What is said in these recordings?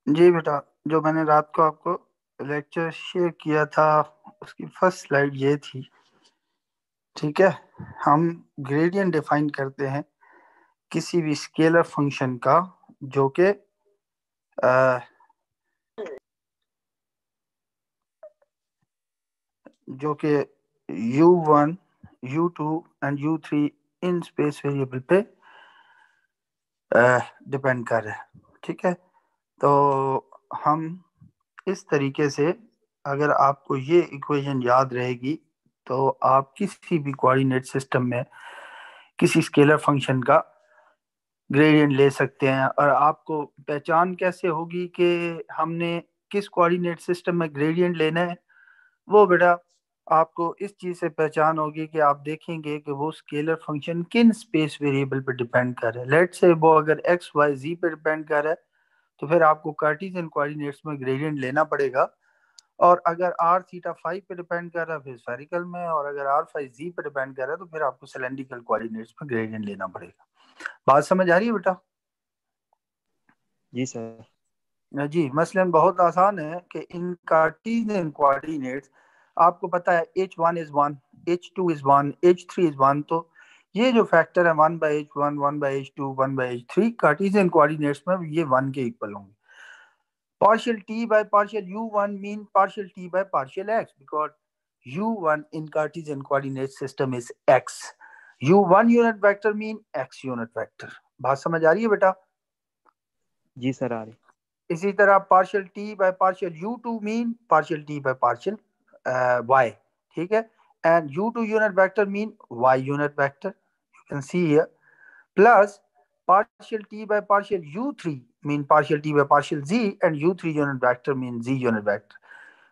जी बेटा, जो मैंने रात को आपको लेक्चर शेयर किया था उसकी फर्स्ट स्लाइड ये थी। ठीक है, हम ग्रेडियंट डिफाइन करते हैं किसी भी स्केलर फंक्शन का जो कि अ, जो कि u1 u2 and u3 in space variable पे डिपेंड कर रहे हैं। ठीक है, तो हम इस तरीके से, अगर आपको ये इक्वेशन याद रहेगी तो आप किसी भी कोऑर्डिनेट सिस्टम में किसी स्केलर फंक्शन का ग्रेडियंट ले सकते हैं। और आपको पहचान कैसे होगी कि हमने किस कोऑर्डिनेट सिस्टम में ग्रेडियंट लेना है? वो बेटा, आपको इस चीज़ से पहचान होगी कि आप देखेंगे कि वो स्केलर फंक्शन किन स्पेस वेरिएबल पर डिपेंड कर रहा है। लेट से वो अगर एक्स वाई जी पे डिपेंड कर रहा है तो फिर आपको कार्टेशियन कोऑर्डिनेट्स में ग्रेडियंट लेना पड़ेगा। और अगर आर थीटा फाइव पे डिपेंड कर रहा है फिर स्फेरिकल में, और अगर आर फाइव जी पे डिपेंड कर रहा है तो फिर आपको सिलेंड्रिकल कोऑर्डिनेट्स में ग्रेडियंट लेना पड़ेगा। बात समझ आ रही है बेटा? जी सर। जी, मसलन बहुत आसान है कि इन कार्टेशियन कोऑर्डिनेट्स आपको पता है h1 is one, h2 is one, h3 is one. तो ये जो फैक्टर है one by H one, one by H two, one by H three, Cartesian coordinates में ये वन के इक्वल होंगे। Partial t by partial u1 mean partial t by partial x because u1 in Cartesian coordinate system is x. u1 unit vector mean x unit vector. बात समझ आ रही है बेटा? जी सर, आ रही। इसी तरह partial t by partial u2 mean partial t by partial y. ठीक है, and u2 unit vector mean y unit vector. You can see here. Plus partial t by partial u3 mean partial t by partial z and u3 unit vector mean z unit vector.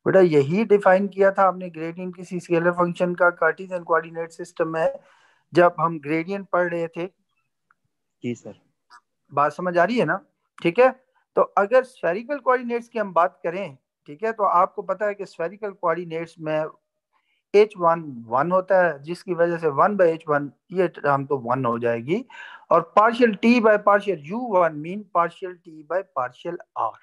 बेटा यही define किया था हमने gradient किसी scalar function का Cartesian coordinate system में जब हम ग्रेडियंट पढ़ रहे थे। जी सर। बात समझ आ रही है ना? ठीक है, तो अगर स्फेरिकल कोऑर्डिनेट्स की हम बात करें, ठीक है, तो आपको पता है कि स्फेरिकल कोऑर्डिनेट्स में एच वन वन होता है, जिसकी वजह से वन बाई एच वन ये टर्म तो वन हो जाएगी। और partial T by partial you one mean partial T by partial are,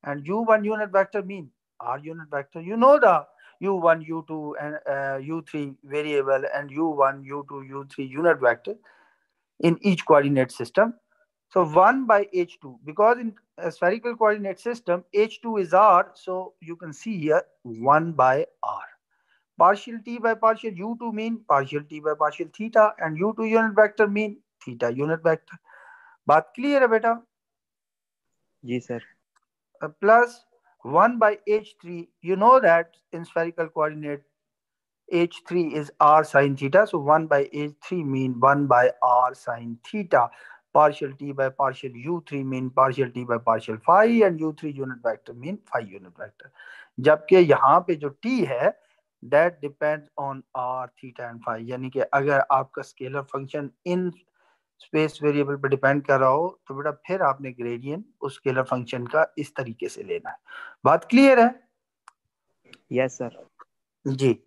and you one unit vector mean are unit vector. You know the u1 u2 and u3 variable and u1 u2 u3 unit vector in each coordinate system. So 1 by h2, because in a spherical coordinate system h2 is r, so you can see here 1 by r. Partial t by partial u2 mean partial t by partial theta and u2 unit vector mean theta unit vector. बात clear है बेटा? जी sir. Plus 1 by h3, you know that in spherical coordinate h3 is r sine theta, so 1 by h3 mean 1 by r sine theta. Partial t by partial u3 mean partial t by partial phi and u3 unit vector mean phi unit vector. जबकि यहाँ पे जो t है that depends on r theta and phi, यानी कि अगर आपका scalar function in space variable पे डिपेंड कर रहा हो तो बेटा फिर आपने ग्रेडियंट उस स्केलर फंक्शन का इस तरीके से लेना है। बात क्लियर है? Yes sir. जी,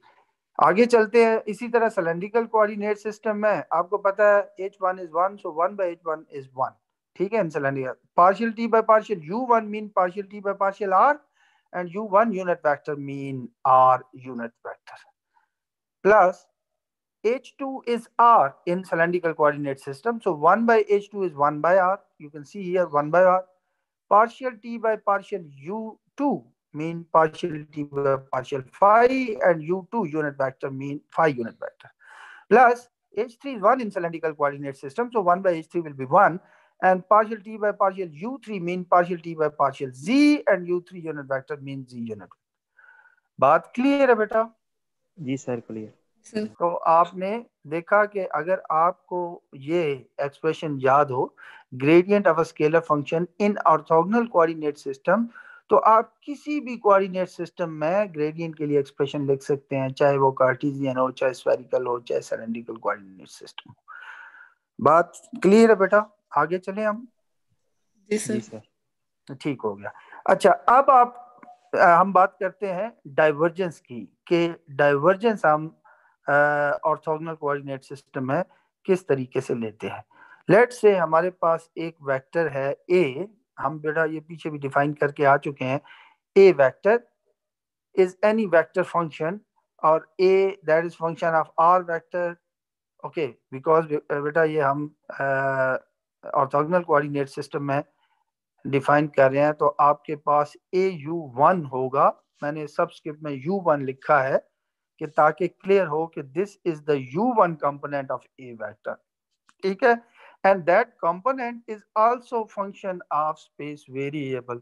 आगे चलते हैं। इसी तरह सिलेंड्रिकल कोऑर्डिनेट सिस्टम में आपको पता है h one is one, so one by H one is one. ठीक है, in cylindrical partial t by partial you one mean partial t by partial are and you one unit vector mean are unit vector. Plus h2 is r in cylindrical coordinate system, so 1 by h2 is 1 by r. You can see here 1 by r. Partial t by partial u2 mean partial t by partial phi and u2 unit vector mean phi unit vector. Plus h3 is 1 in cylindrical coordinate system, so 1 by h3 will be 1, and partial t by partial u3 mean partial t by partial z and u3 unit vector means z unit vector. बात clear है बेटा? जी sir, clear. तो आपने देखा कि अगर आपको ये एक्सप्रेशन याद हो, gradient of a scalar function in orthogonal coordinate system, तो आप किसी भी कोऑर्डिनेट सिस्टम में ग्रेडियंट के लिए एक्सप्रेशन लिख सकते हैं, चाहे वो कार्टेशियन हो, चाहे स्फेरिकल हो, चाहे सिलेंड्रिकल कोऑर्डिनेट सिस्टम हो। बात क्लियर है बेटा? आगे चले हम। जी सर। जी सर। ठीक हो गया। अच्छा, अब आप हम बात करते हैं डाइवर्जेंस की, कि डाइवर्जेंस हम ऑर्थोगोनल कोऑर्डिनेट सिस्टम में किस तरीके से लेते हैं। लेट्स से हमारे पास एक वेक्टर है ए हम बेटा ये पीछे भी डिफाइन करके आ चुके हैं, ए vector is any vector function or a that is function of r vector. Okay, because बेटा ये हम ऑर्थोगोनल कोऑर्डिनेट सिस्टम में डिफाइन कर रहे हैं, तो आपके पास AU1 होगा। मैंने सबस्क्रिप्ट में U1 लिखा है कि ताकि क्लियर हो कि this is the U1 component of A vector, ठीक है। And that component is also function of space variable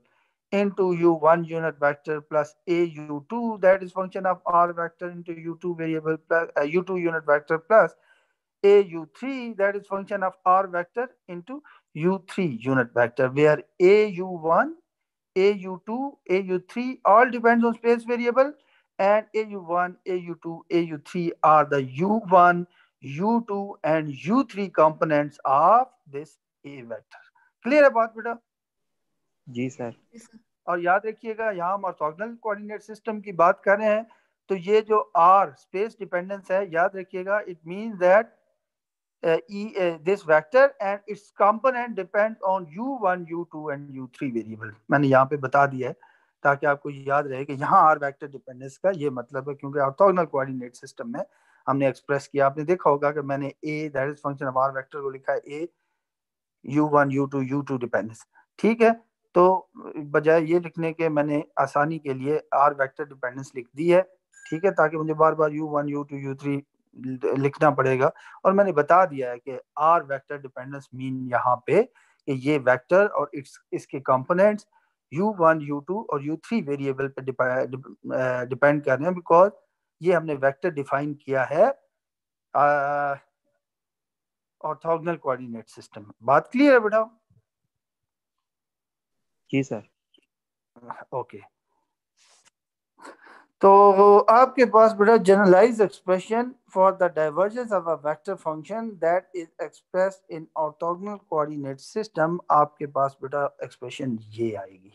into u1 unit vector plus a u2 that is function of r vector into u2 variable plus u2 unit vector plus a u3 that is function of r vector into u3 unit vector, where a u1 a u2 a u3 all depends on space variable, and a u1 a u2 a u3 are the u1 u2 and u3 components of this a vector. Clear है बात बेटा? जी sir. और याद रखिएगा यहाँ हम orthogonal coordinate system की बात कर रहे हैं, तो ये जो आर स्पेस डिपेंडेंस है, याद रखिएगा it means that this vector and it's component depend on u1 u2 and u3 variable. मैंने यहाँ पे बता दिया है ताकि आपको याद रहे कि यहाँ आर वेक्टर डिपेंडेंस का ये मतलब है, क्योंकि ऑर्थोगोनल कोऑर्डिनेट सिस्टम में हमने एक्सप्रेस किया, आपने देखा होगा कि मैंने a that is function of r vector को लिखा है ए u1 u2 u2 डिपेंडेंस, ठीक है। तो बजाय ये लिखने के मैंने आसानी के लिए आर वेक्टर डिपेंडेंस लिख दी है, ठीक है, ताकि मुझे बार बार u1 u2 u3 लिखना पड़ेगा। और मैंने बता दिया है कि आर वेक्टर डिपेंडेंस मीन यहाँ पे कि ये वेक्टर और इसके कंपोनेंट्स u1 u2 और u3 वेरिएबल पे डिपेंड कर रहे हैं, बिकॉज ये हमने वेक्टर डिफाइन किया है ऑर्थोगोनल कोऑर्डिनेट सिस्टम में। बात क्लियर है बेटा? जी सर। ओके, तो आपके पास बेटा generalise expression for the divergence of a vector function that is expressed in orthogonal coordinate system, आपके पास बेटा एक्सप्रेशन ये आएगी।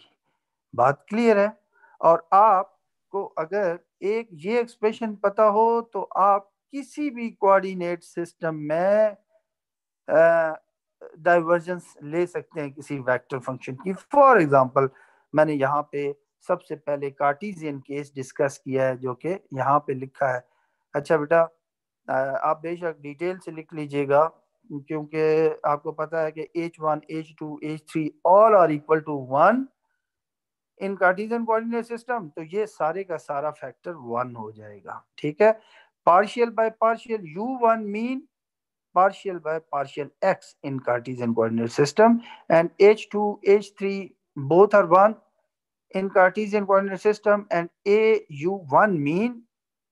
बात क्लियर है? और आपको अगर एक ये एक्सप्रेशन पता हो तो आप किसी भी कोऑर्डिनेट सिस्टम में डाइवर्जेंस ले सकते हैं किसी वेक्टर फंक्शन की। फॉर एग्जांपल मैंने यहाँ पे सबसे पहले कार्टेशियन केस डिस्कस किया है, जो कि यहाँ पे लिखा है। अच्छा बेटा, आप बेशक डिटेल से लिख लीजिएगा, क्योंकि आपको पता है कि h1 h2 h3 all are equal to 1 in Cartesian coordinate system, तो ये सारे का सारा फैक्टर 1 हो जाएगा, ठीक है। Partial by partial u1 mean partial by partial x in Cartesian coordinate system, and h2 h3 both are 1 in Cartesian coordinate system, and a u1 mean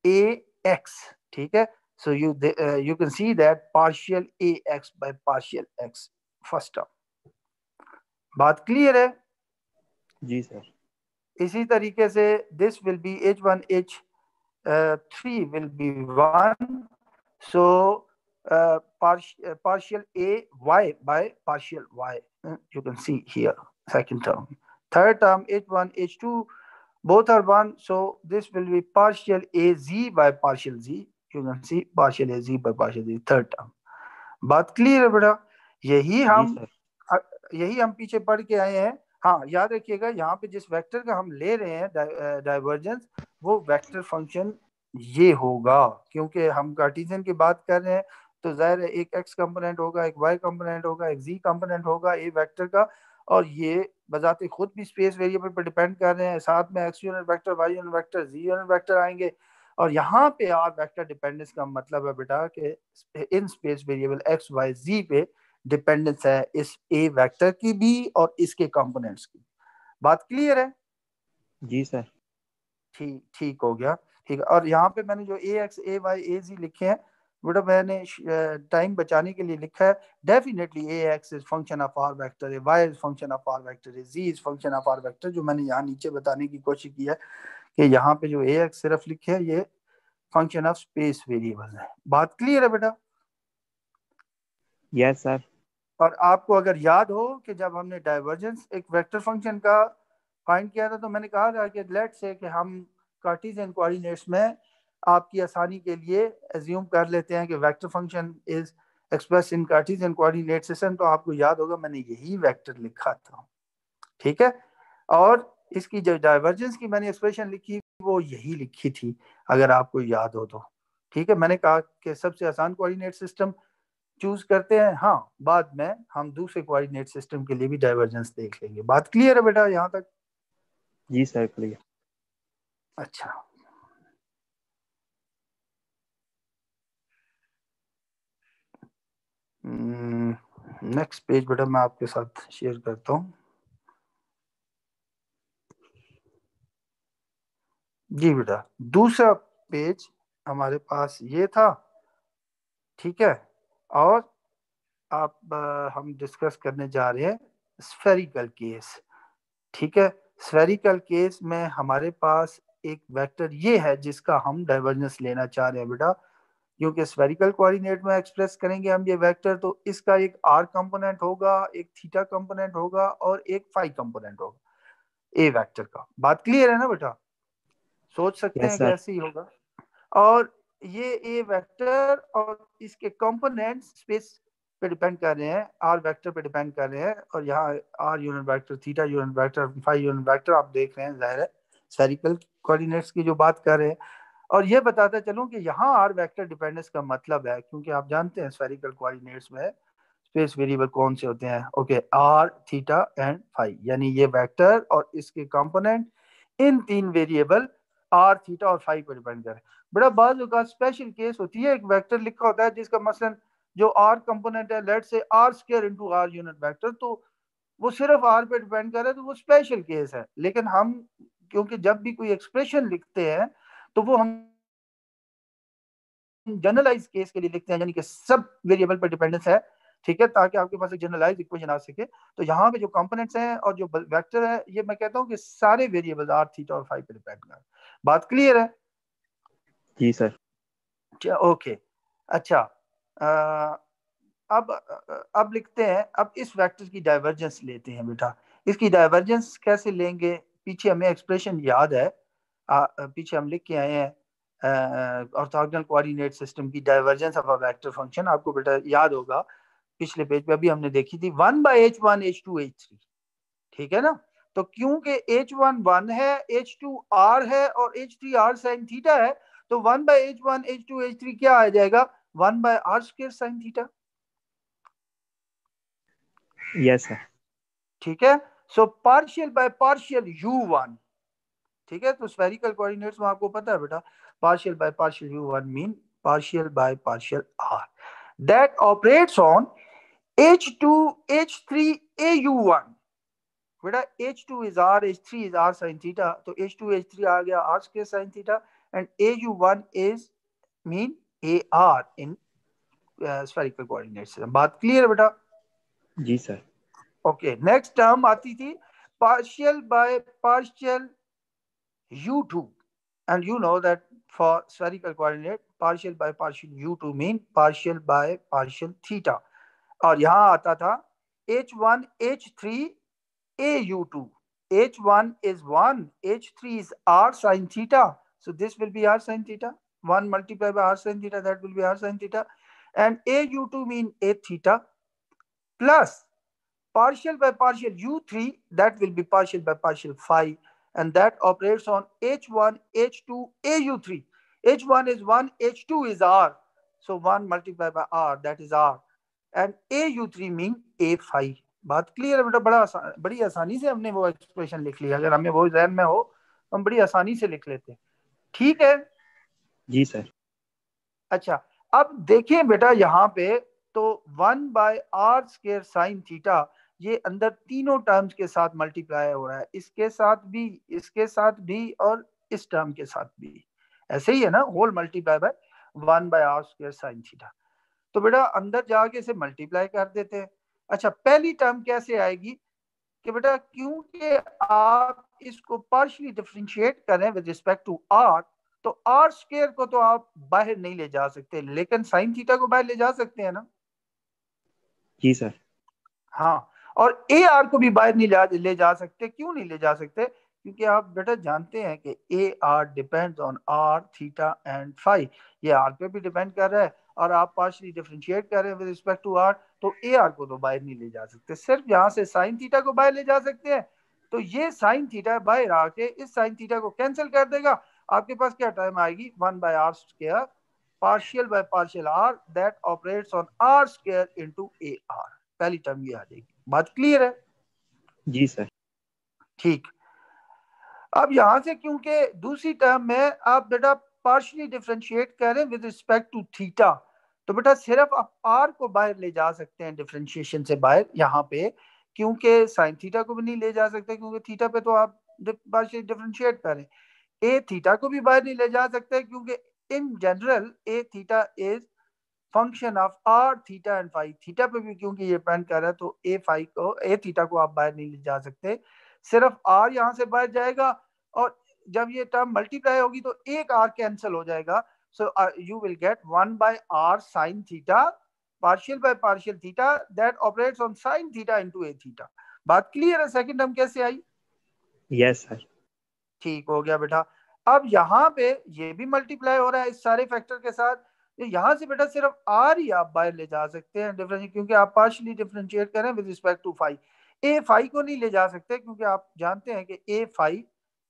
ax, ठीक है। So you can see that partial ax by partial x first term। बात clear है? जी sir. इसी तरीके से this will be h1 h3 will be 1, so partial a y by partial y, you can see here second term. Third term h1 h2 both are 1, so this will be partial a z by partial z, you can see partial a z by partial z, third term। बात clear है बेटा? यही जी हम sir. यही हम पीछे पढ़ के आए हैं। हाँ, याद रखिएगा यहाँ पे जिस वेक्टर का हम ले रहे हैं डाइवर्जेंस, वो वेक्टर फंक्शन ये होगा, क्योंकि हम कार्टेशियन की बात कर रहे हैं, तो जाहिर है एक एक्स कंपोनेंट होगा, एक वाई कंपोनेंट होगा, एक जी कंपोनेंट होगा ए वेक्टर का, और ये बजाते खुद भी स्पेस वेरिएबल पर डिपेंड कर रहे हैं। साथ में x unit vector, y unit vector, z unit vector आएंगे। और यहाँ पे आर वेक्टर डिपेंडेंस का मतलब है बेटा कि in space variable x y z पे डिपेंडेंस है इस ए वेक्टर की भी और इसके कंपोनेंट्स की। बात क्लियर है? जी सर। ठीक ठीक हो गया, ठीक है। और यहाँ पे मैंने जो ए एक्स ए वाई ए जी लिखे हैं बेटा, मैंने टाइम बचाने के लिए लिखा है definitely A x is function of r vector, A y is function of r vector, A g is function of r vector. जो मैंने यहाँ नीचे बताने की कोशिश की है कि यहाँ पे जो ए एक्स सिर्फ लिखे है ये फंक्शन ऑफ स्पेस वेरिएबल है। बात क्लियर है बेटा? Yes sir. और आपको अगर याद हो कि जब हमने डाइवर्जेंस एक वेक्टर फंक्शन का फाइंड किया था, तो मैंने कहा था कि लेट्स से कि हम कार्टेशियन कोऑर्डिनेट्स में आपकी आसानी के लिए एज्यूम कर लेते हैं कि vector function is express in Cartesian coordinate system. तो आपको याद होगा मैंने यही वेक्टर लिखा था, ठीक है। और इसकी जो डाइवर्जेंस की मैंने एक्सप्रेशन लिखी वो यही लिखी थी, अगर आपको याद हो तो। ठीक है, मैंने कहा कि सबसे आसान कोऑर्डिनेट सिस्टम चूज करते हैं, हाँ बाद में हम दूसरे कोऑर्डिनेट सिस्टम के लिए भी डाइवर्जेंस देख लेंगे। बात क्लियर है बेटा यहाँ तक? जी सर, क्लियर। अच्छा, नेक्स्ट पेज बेटा मैं आपके साथ शेयर करता हूँ। जी बेटा, दूसरा पेज हमारे पास ये था, ठीक है। और आप हम डिस्कस करने जा रहे हैं स्फेरिकल केस। ठीक है, स्फेरिकल केस में हमारे पास एक वेक्टर ये है जिसका हम डाइवर्जेंस लेना चाह रहे हैं बेटा, क्योंकि स्फेरिकल कोऑर्डिनेट में एक्सप्रेस करेंगे हम ये वेक्टर, तो इसका एक आर कंपोनेंट होगा, एक थीटा कंपोनेंट होगा और एक फाई कंपोनेंट होगा ए वेक्टर का। बात क्लियर है ना बेटा? सोच सकते यस हैं कि सर। ऐसे ही होगा। और ये ए वेक्टर और इसके कंपोनेंट स्पेस पे डिपेंड कर रहे हैं, आर वेक्टर पे डिपेंड कर रहे हैं। और यहाँ r unit vector, theta unit vector, phi unit vector आप देख रहे हैं, जाहिर है स्फेरिकल कोऑर्डिनेट्स की जो बात कर रहे हैं। और ये बताता चलूं कि यहाँ आर वेक्टर डिपेंडेंस का मतलब है, क्योंकि आप जानते हैं स्फेरिकल कोऑर्डिनेट्स में स्पेस वेरिएबल कौन से होते हैं? Okay, r, theta and phi, यानी ये वेक्टर और इसके कंपोनेंट, इन तीन वेरिएबल आर, थीटा और फाई पर डिपेंड करें। बड़ा बाज का स्पेशल केस होती है, एक वेक्टर लिखा होता है जिसका मसलन जो आर कंपोनेंट है, let say r square into r unit vector, तो वो सिर्फ आर पे डिपेंड कर रहा है, तो वो स्पेशल केस है। लेकिन हम क्योंकि जब भी कोई एक्सप्रेशन लिखते हैं तो वो हम जनरलाइज केस के लिए लिखते हैं, यानी कि सब वेरिएबल पर डिपेंडेंस है, ठीक है, ताकि आपके पास एक जनरलाइज इक्वेशन आ सके। तो यहाँ पे जो कंपोनेंट्स हैं और जो वेक्टर है, ये मैं कहता हूँ कि सारे वेरिएबल आर, थीटा और फाई पे डिपेंड कर। बात क्लियर है? जी सर। ओके। अच्छा, अब अब लिखते हैं, अब इस वेक्टर की डाइवर्जेंस लेते हैं बेटा। इसकी डाइवर्जेंस कैसे लेंगे? पीछे हमें एक्सप्रेशन याद है, पीछे हम लिख के आए हैं ऑर्थोगोनल कोऑर्डिनेट सिस्टम की divergence of a vector function, आपको बेटा याद होगा पिछले पेज पे अभी हमने देखी थी, 1/h1 h2 h3, ठीक है ना? तो क्योंकि h1 1 है, h2 r है और h3 r sin थीटा है, तो 1/h1 h2 h3 क्या आ जाएगा? 1/r² sin theta. Yes sir. ठीक है, so partial by partial u1, ठीक है। तो स्फेरिकल कोऑर्डिनेट्स में आपको पता है बेटा, partial by partial u1 mean partial by partial r that operates on h2 h3 au1। बेटा h2 is r, h3 is r sin theta, तो h2 h3 आ गया r square sin theta, and au1 is mean ar in spherical coordinates। बात clear है बेटा? जी sir. Okay, next term आती थी partial by partial u2, and you know that for spherical coordinate partial by partial u2 mean partial by partial theta। और यहाँ आता था h1 h3 au2, h1 is 1, h3 is r sin theta, so this will be r sin theta, 1 multiplied by r sin theta, that will be r sin theta, and au2 mean a theta plus partial by partial u3, that will be partial by partial phi, and that operates on h1 h2 au3, h1 is 1, h2 is r, so 1 multiplied by r, that is r, and au3 mean a phi। बात clear है बेटा? बड़ी आसानी से हमने वो expression लिख लिया, अगर हमें वो जहन में हो तो हम बड़ी आसानी से लिख लेते हैं, ठीक है। जी सर। अच्छा, अब देखिए बेटा यहाँ पे, तो 1/r² sin थीटा, ये अंदर तीनों टर्म्स के साथ मल्टीप्लाई हो रहा है, इसके साथ भी, इसके साथ भी और इस टर्म के साथ भी, ऐसे ही है ना, whole multiply by 1/r² sin theta. तो बेटा अंदर जाके इसे मल्टीप्लाई कर देते हैं। अच्छा, पहली टर्म कैसे आएगी कि बेटा क्योंकि आप इसको पार्शियली डिफरेंशिएट करें विद रिस्पेक्ट टू आर, तो आर स्क्वायर को तो आप बाहर नहीं ले जा सकते, लेकिन साइन थीटा को बाहर ले जा सकते हैं ना? जी सर। हाँ, और ए आर को भी बाहर नहीं ले जा सकते। क्यों नहीं ले जा सकते? क्योंकि आप बेटा जानते हैं कि A r depends on r, theta and phi, ये आर पे भी डिपेंड कर रहा है, और आप पार्शियली डिफरेंशिएट कर रहे हैं विद रिस्पेक्ट टू आर, तो ए आर को तो बाहर नहीं ले जा सकते, सिर्फ यहाँ से साइन थीटा को बाहर ले जा सकते हैं, तो ये साइन थीटा बाहर आके इस साइन थीटा को कैंसिल कर देगा, आपके पास क्या टर्म आएगी 1/r² partial by partial r that operates on r² into A r. पहली टर्म ये आ जाएगी। बात क्लियर है? जी सर। ठीक। अब यहां से क्योंकि दूसरी टर्म में आप बेटा पार्शियली डिफरेंशिएट कर रहे हैं विद रिस्पेक्ट टू थीटा, तो बेटा सिर्फ आप आर को बाहर ले जा सकते हैं डिफरेंशिएशन से बाहर यहाँ पे, क्योंकि साइन थीटा को भी नहीं ले जा सकते क्योंकि थीटा पे तो आप पार्शियली डिफरेंशिएट कर रहे हैं। ए थीटा को भी बाहर नहीं ले जा सकते क्योंकि in general A theta is function of r theta and phi. Theta पे भी क्योंकि ये डिपेंड कर रहा है तो ए थीटा को आप बाहर नहीं ले जा सकते, सिर्फ आर यहाँ से बाहर जाएगा, और जब ये टर्म मल्टीप्लाई होगी तो एक आर कैंसिल हो जाएगा। So you will get 1/r sin theta partial by partial theta that operates on sin theta into A theta. बात क्लियर है? सेकंड टर्म कैसे आई? Yes sir. ठीक हो गया बेटा। अब यहाँ पे ये भी मल्टीप्लाई हो रहा है इस सारे फैक्टर के साथ, तो यहाँ से बेटा सिर्फ आर ही आप बाहर ले जा सकते हैं डिफरेंशिएट, क्योंकि आप पार्शियली डिफरेंशिएट करें with respect to phi. A phi को नहीं ले जा सकते क्योंकि आप जानते हैं कि a phi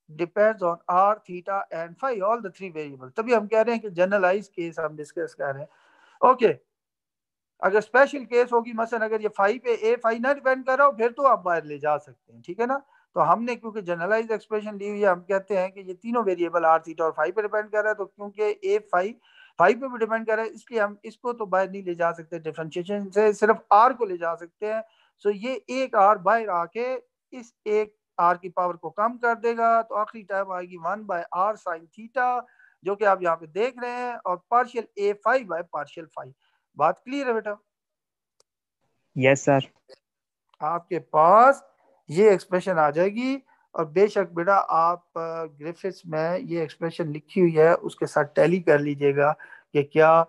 depends on r theta and phi all the three variable. तभी हम कह रहे हैं कि जनरलाइज केस हम डिस्कस कर रहे हैं। ओके, अगर स्पेशल केस होगी मसलन अगर ये फाई पे ए फाई ना डिपेंड कर रहा हो फिर तो आप बाहर ले जा सकते हैं, ठीक है ना। तो हमने क्योंकि जनरलाइज एक्सप्रेशन ली हुई है, हम कहते हैं कि ये तीनों वेरिएबल आर थीटा और फाई पे डिपेंड कर रहा है, तो क्योंकि ए फाई फाई पे भी डिपेंड कर रहा है इसलिए हम इसको तो बाहर नहीं ले जा सकते डिफरेंशिएशन से, सिर्फ आर को ले जा सकते हैं। सो ये एक आर बाहर आके इस एक आर की पावर को कम कर देगा, तो आखिरी टाइम आएगी 1/r sin थीटा जो कि आप यहाँ पे देख रहे हैं, और partial A phi by partial phi. बात क्लियर है बेटा? Yes sir. आपके पास ये एक्सप्रेशन आ जाएगी, और बेशक बेटा आप ग्रिफिथ्स में ये एक्सप्रेशन लिखी हुई है उसके साथ टैली कर लीजिएगा कि क्या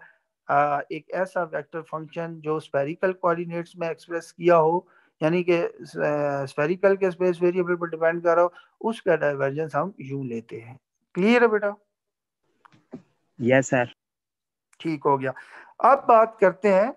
एक ऐसा वेक्टर फंक्शन जो स्फेरिकल कोऑर्डिनेट्स में एक्सप्रेस किया हो, यानी कि स्फेरिकल के स्पेस वेरिएबल पर डिपेंड कर रहा हो, उसका डाइवर्जेंस हम यूं लेते हैं। क्लियर है बेटा? Yes sir. ठीक हो गया। अब बात करते हैं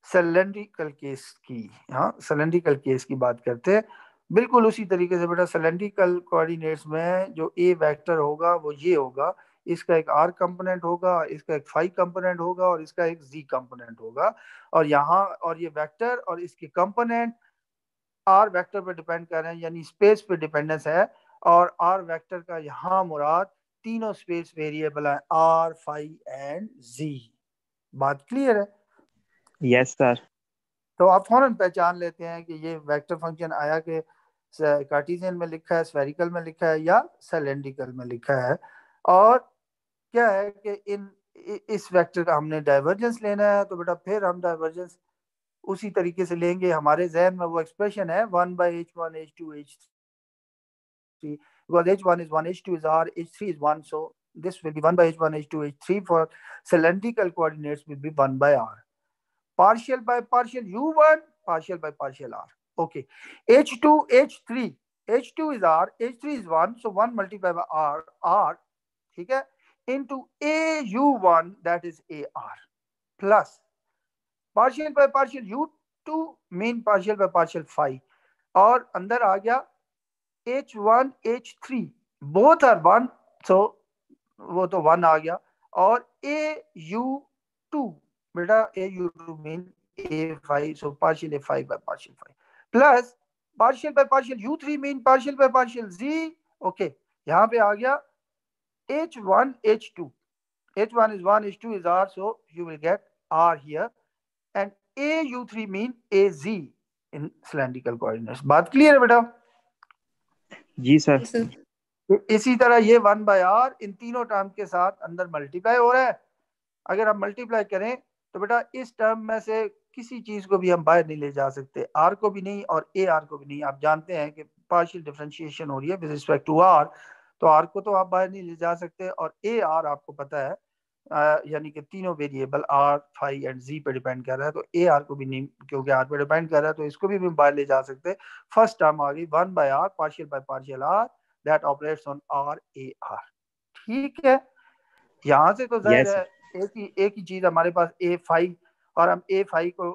सिलेंड्रिकल केस की। हाँ, सिलेंड्रिकल केस की बात करते हैं। बिल्कुल उसी तरीके से बेटा सिलेंड्रिकल कोऑर्डिनेट्स में जो ए वेक्टर होगा वो ये होगा, इसका एक आर कंपोनेंट होगा, इसका एक फाई कंपोनेंट होगा और इसका एक जी कंपोनेंट होगा, और यहाँ और ये वेक्टर और इसके कंपोनेंट आर वेक्टर पे डिपेंड कर रहे हैं, यानी स्पेस पे डिपेंडेंस है। और आर वेक्टर का यहाँ मुराद तीनों स्पेस वेरिएबल है आर फाई एंड जी। बात क्लियर है? Yes sir. तो आप फौरन पहचान लेते हैं कि ये वेक्टर फंक्शन आया कि कार्टेशियन में लिखा है, स्फेरिकल में लिखा है या सिलेंड्रिकल में लिखा है। और क्या है कि इस वेक्टर का हमने डाइवर्जेंस लेना है, तो बेटा फिर हम डाइवर्जेंस उसी तरीके से लेंगे। हमारे जहन में वो एक्सप्रेशन है 1/h1 h2 h3 because h1 is 1 h2 is r h3 is 1, so this will be 1/h1 h2 h3 for cylindrical coordinates will be 1/r partial by partial u1 partial by partial r. Okay, h2 h3 h2 is r h3 is 1, so 1 multiplied by r ठीक है into a u1 that is ar plus partial by partial u2 mean partial by partial phi, और अंदर आ गया h1 h3 both are 1, so वो तो 1 आ गया, और a u2 बेटा a u2 mean a phi, so partial a phi by partial phi plus partial by partial u3 mean partial by partial z. okay, यहाँ पे आ गया h1 h2, h1 is 1 h2 is r, so you will get r here, and a u3 mean a z in cylindrical coordinates. बात clear है बेटा? जी sir. इसी तरह ये 1/r इन तीनों टर्म के साथ अंदर मल्टीप्लाई हो रहा है। अगर हम मल्टीप्लाई करें तो बेटा इस टर्म में से किसी चीज को भी हम बाहर नहीं ले जा सकते, आर को भी नहीं और ए आर को भी नहीं। आप जानते हैं कि पार्शियल डिफरेंशिएशन हो रही है विद रिस्पेक्ट टू आर, तो आर को तो आप बाहर नहीं ले जा सकते, और ए आर आपको पता है यानी कि तीनों वेरिएबल आर फाई एंड जी पे डिपेंड कर रहा है, तो ए आर को भी नहीं, क्योंकि आर पे डिपेंड कर रहा है तो इसको भी बाहर ले जा सकते। फर्स्ट टर्म आ गई 1/r partial by partial r that operates on r A r. ठीक है, यहाँ से तो जाहिर यस है एक ही चीज हमारे पास ए फाई, और हम ए फाई को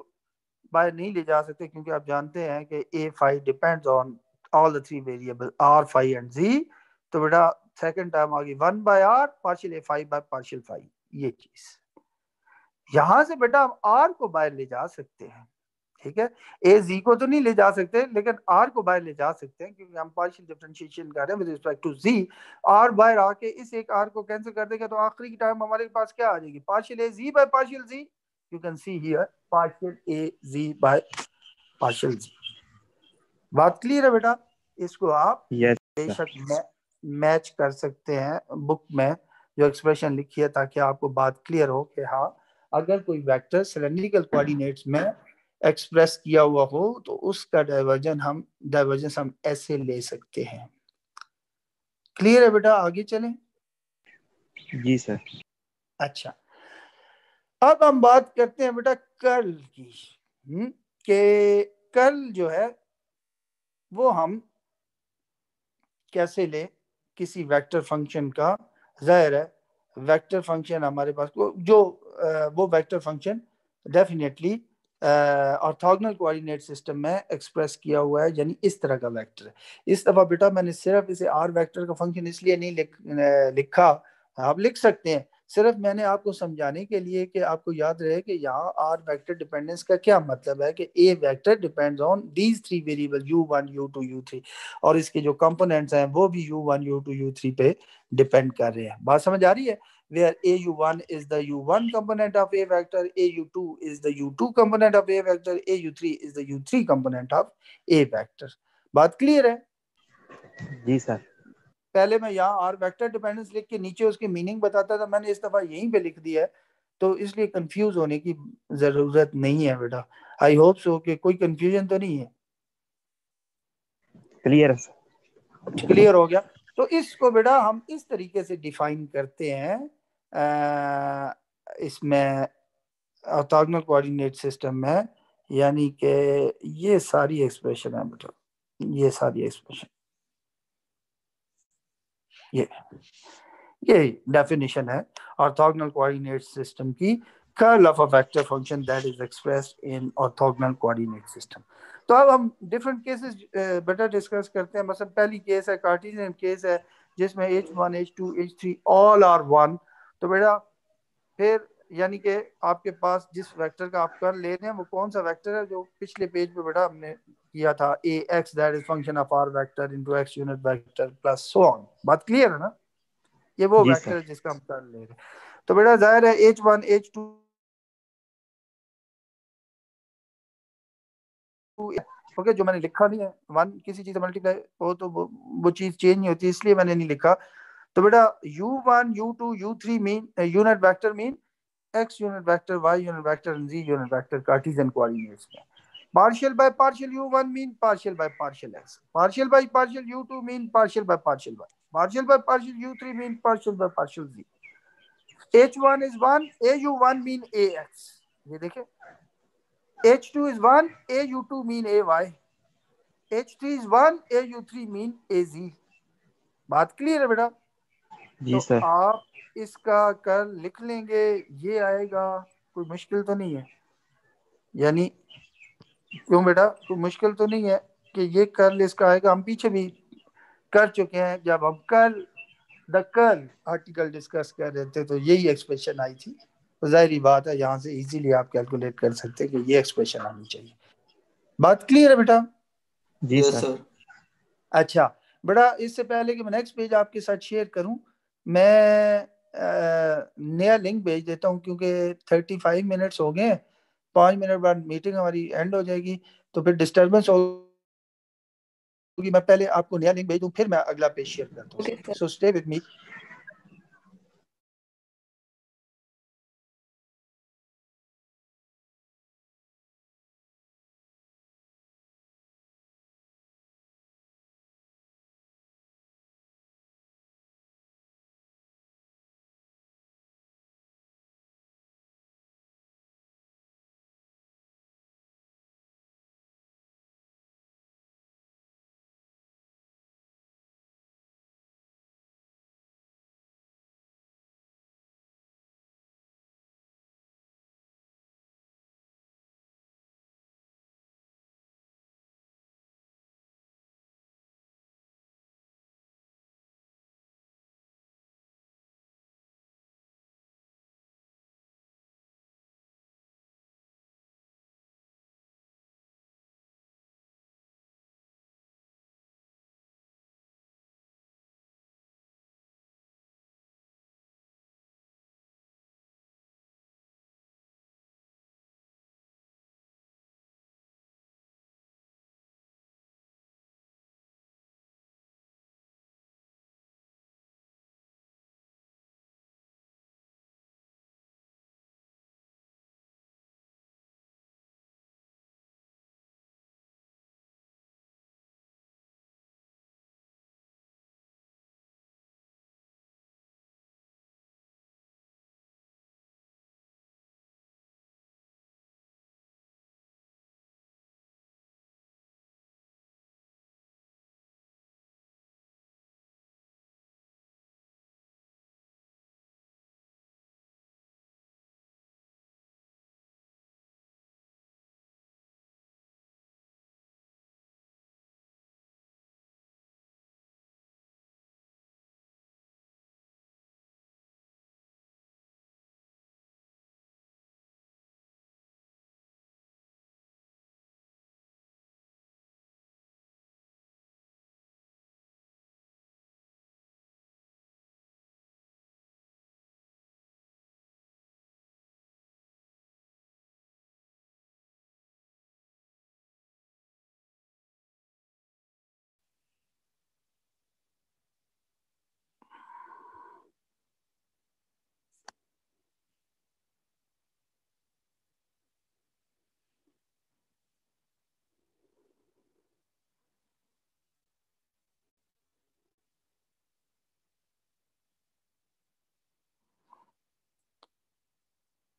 बाहर नहीं ले जा सकते क्योंकि आप जानते हैं कि a phi depends on all the three variable r phi and z. तो बेटा सेकंड टर्म आ गई 1/r partial A phi by partial phi. ये चीज यहां से बेटा हम आर को बाहर ले जा सकते हैं, ठीक है। ए जी को तो नहीं ले जा सकते, लेकिन आर को बाहर ले जा सकते हैं, क्योंकि हम पार्शियल डिफरेंशिएशन कर रहे हैं with respect to G. R बाहर आके इस एक आर को कैंसिल कर देगा, तो आखिरी की टर्म हमारे पास क्या आ जाएगी, partial a z by partial z. You can see here partial a z by partial z. बात क्लियर है बेटा? इसको आप यस सर। बेशक मैच कर सकते हैं बुक में जो एक्सप्रेशन लिखी है, ताकि आपको बात क्लियर हो कि हाँ, अगर कोई वेक्टर सिलेंड्रिकल कोऑर्डिनेट्स में एक्सप्रेस किया हुआ हो तो उसका डाइवर्जेंस हम ऐसे ले सकते हैं। क्लियर है बेटा? आगे चलें। जी सर। अच्छा, अब हम बात करते हैं बेटा कर्ल की। कि कर्ल जो है वो हम कैसे ले किसी वेक्टर फंक्शन का। जाहिर है वेक्टर फंक्शन हमारे पास जो वो vector function definitely orthogonal coordinate system में एक्सप्रेस किया हुआ है, यानी इस तरह का वेक्टर है। इस दफा बेटा मैंने सिर्फ इसे आर वेक्टर का फंक्शन इसलिए नहीं लिखा, आप लिख सकते हैं, सिर्फ मैंने आपको समझाने के लिए कि आपको याद रहे कि यहाँ आर वेक्टर डिपेंडेंस का क्या मतलब है, कि a vector depends on these three variable u1 u2 u3, और इसके जो कंपोनेंट्स हैं वो भी u1 u2 u3 पे डिपेंड कर रहे हैं। बात समझ आ रही है? where au1 is the u1 component of a vector, au2 is the u2 component of a vector, au3 is the u3 component of a vector। बात क्लियर है? जी सर। पहले मैं यहाँ आर वेक्टर डिपेंडेंस लिख के नीचे उसकी मीनिंग बताता था, मैंने इस दफा यहीं पे लिख दिया है, तो इसलिए कंफ्यूज होने की जरूरत नहीं है बेटा। आई होप सो कि कोई कंफ्यूजन तो नहीं है। क्लियर है सर। क्लियर हो गया? तो इसको बेटा हम इस तरीके से डिफाइन करते हैं इसमें ऑर्थोगोनल कोऑर्डिनेट सिस्टम में, यानी कि ये सारी एक्सप्रेशन है बेटा, ये सारी एक्सप्रेशन, ये ये डेफिनेशन है ऑर्थोगोनल कोऑर्डिनेट सिस्टम की। Curl of a vector function that is expressed in orthogonal coordinate system. तो अब हम डिफरेंट केसेस बेटा डिस्कस करते हैं। मतलब पहली केस है कार्टेशियन केस है, जिसमें h1 h2 h3 all are one. तो बेटा फिर यानी कि आपके पास जिस वेक्टर का आप कर ले रहे हैं वो कौन सा वेक्टर है, जो पिछले पेज पे बेटा हमने किया था, a x that is function of r vector into x unit vector plus so on. बात क्लियर है ना? ये वो जी वेक्टर सर। है जिसका हम कर ले रहे हैं। तो बेटा जाहिर है h1 h2 ओके, जो मैंने लिखा नहीं है, वन किसी चीज मल्टीप्लाई हो तो वो चीज चेंज नहीं होती, इसलिए मैंने नहीं लिखा। तो बेटा u1 u2 u3 mean unit vector mean x unit vector y unit vector z unit vector Cartesian coordinates में। partial by partial u1 mean partial by partial x, partial by partial u2 mean partial by partial y, partial by partial u3 mean partial by partial z। h1 is 1 au1 mean ax, ये देखे, h2 is 1 au2 mean ay, h3 is 1 au3 mean az। बात clear है बेटा? तो जी sir. आप इसका कर लिख लेंगे, ये आएगा, कोई मुश्किल तो नहीं है? यानी क्यों बेटा, कोई मुश्किल तो नहीं है कि ये कर्ल इसका आएगा? हम पीछे भी कर चुके हैं, जब हम curl the curl article discuss कर रहे थे तो यही एक्सप्रेशन आई थी। तो जाहिर बात है यहाँ से इजीली आप कैलकुलेट कर सकते हैं कि ये एक्सप्रेशन आनी चाहिए। बात क्लियर है बेटा? जी यस सर। सर। अच्छा बेटा, इससे पहले कि मैं नेक्स्ट पेज आपके साथ शेयर करूं, मैं नया लिंक भेज देता हूं, क्योंकि 35 मिनट्स हो गए हैं, 5 मिनट बाद मीटिंग हमारी एंड हो जाएगी, तो फिर डिस्टर्बेंस होगी। मैं पहले आपको नया लिंक भेज दूं, फिर मैं अगला पेज शेयर करता ओके हूं। Sir. So stay with me.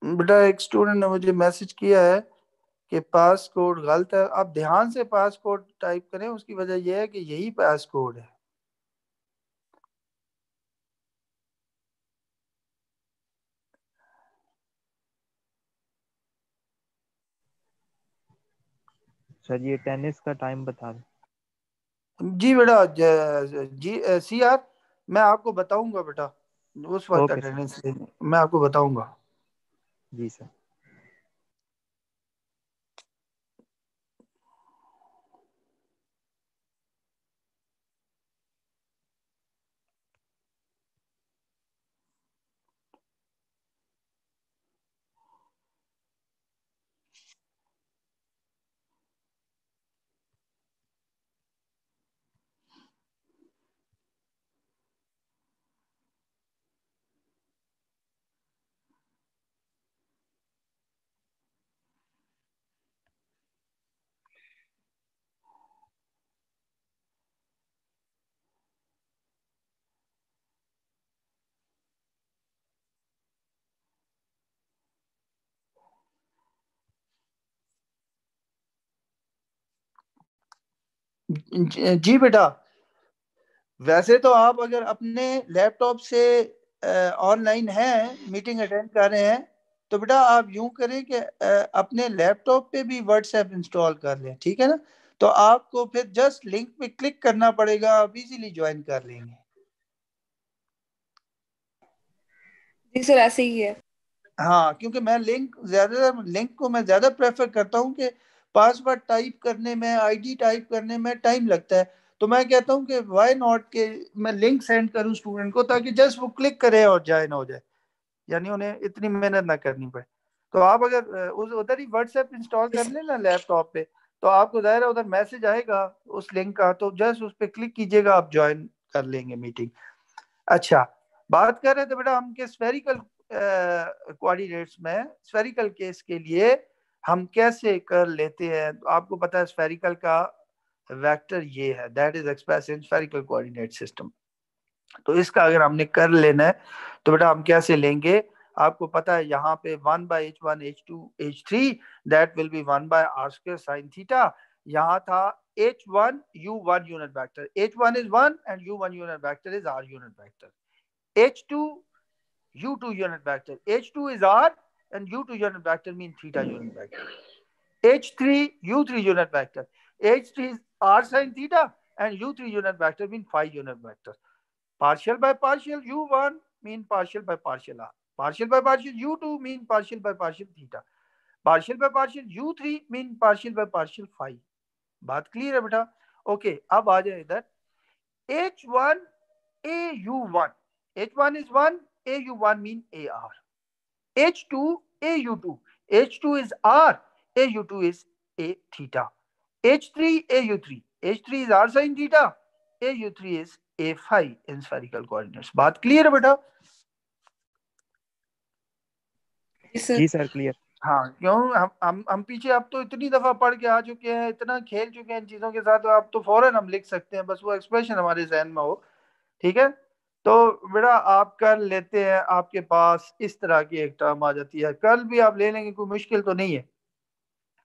बेटा एक स्टूडेंट ने मुझे मैसेज किया है कि पास कोड गलत है। आप ध्यान से पास कोड टाइप करें, उसकी वजह यह है कि यही पास कोड है। सर ये टेनिस का टाइम बता दें। जी बेटा, जी सी आर, मैं आपको बताऊंगा बेटा उस वक्त ओके सर। अटेंडेंस लेने मैं आपको बताऊंगा। जी सर। जी बेटा, वैसे तो आप अगर अपने लैपटॉप से ऑनलाइन हैं, मीटिंग अटेंड कर रहे हैं, तो बेटा आप यूं करें कि अपने लैपटॉप पे भी व्हाट्सएप इंस्टॉल कर लें, ठीक है ना। तो आपको फिर जस्ट लिंक पे क्लिक करना पड़ेगा, आप इजीली ज्वाइन कर लेंगे। जी सर, ऐसे ही है। हाँ, क्योंकि मैं लिंक को मैं ज्यादा प्रेफर करता हूँ कि पासवर्ड टाइप करने में, आईडी टाइप करने में टाइम लगता है। तो मैं कहता हूँ कि व्हाई नॉट के मैं लिंक सेंड करूँ स्टूडेंट को, ताकि जस्ट वो क्लिक करे और ज्वाइन हो जाए, यानी उन्हें इतनी मेहनत ना करनी पड़े। तो आप अगर उस उधर ही व्हाट्सएप इंस्टॉल कर लेना लैपटॉप पे, तो आपको जाहिर है उधर मैसेज आएगा उस लिंक का, तो जस्ट उस पर क्लिक कीजिएगा, आप ज्वाइन कर लेंगे मीटिंग। अच्छा, बात कर रहे थे बेटा हम के स्फेरिकल कोऑर्डिनेट्स में, स्फेरिकल केस के लिए हम कैसे कर लेते हैं। तो आपको पता है स्फेरिकल का वेक्टर ये है, that is express in spherical coordinate system. तो इसका अगर हमने कर लेना है तो बेटा हम कैसे लेंगे। आपको पता है यहाँ पे 1/h1 h2 h3 that will be 1/r² sin theta. यहाँ था h1 u1 unit vector, h1 is 1 and u1 unit vector is r unit vector, h2 u2 unit vector, h2 is r and u2 unit vector mean theta unit vector, h3 u3 unit vector, h3 is r sin theta and u3 unit vector mean phi unit vector, partial by partial u1 mean partial by partial r, partial by partial u2 mean partial by partial theta, partial by partial u3 mean partial by partial phi। बात clear है बेटा। Okay, अब आ जाए इधर h1 au1, h1 is 1, au1 mean ar, h2 au2, h2 is r, au2 is a theta, h3 au3, h3 is r sin theta, au3 is a phi in spherical coordinates। बात clear है बेटा। जी sir. जी sir clear. हाँ, क्यों हम पीछे अब तो इतनी दफा पढ़ के आ चुके हैं, इतना खेल चुके हैं इन चीजों के साथ, तो अब तो फौरन हम लिख सकते हैं, बस वो एक्सप्रेशन हमारे जहन में हो। ठीक है, तो बेटा आप कर लेते हैं, आपके पास इस तरह की एक टर्म आ जाती है, कल भी आप ले लेंगे, कोई मुश्किल तो नहीं है,